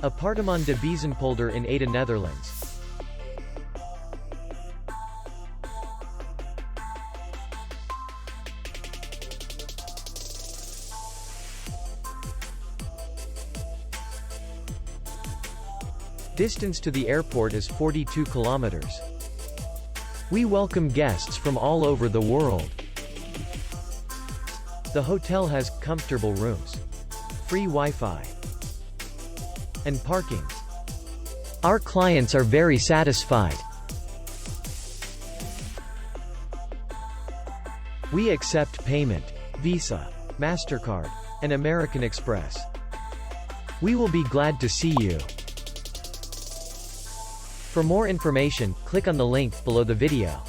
Appartement De Biezenpolder in Eede, Netherlands. Distance to the airport is 42 kilometers. We welcome guests from all over the world. The hotel has comfortable rooms, free Wi-Fi, and parking. Our clients are very satisfied. We accept payment, Visa, MasterCard, and American Express. We will be glad to see you. For more information, click on the link below the video.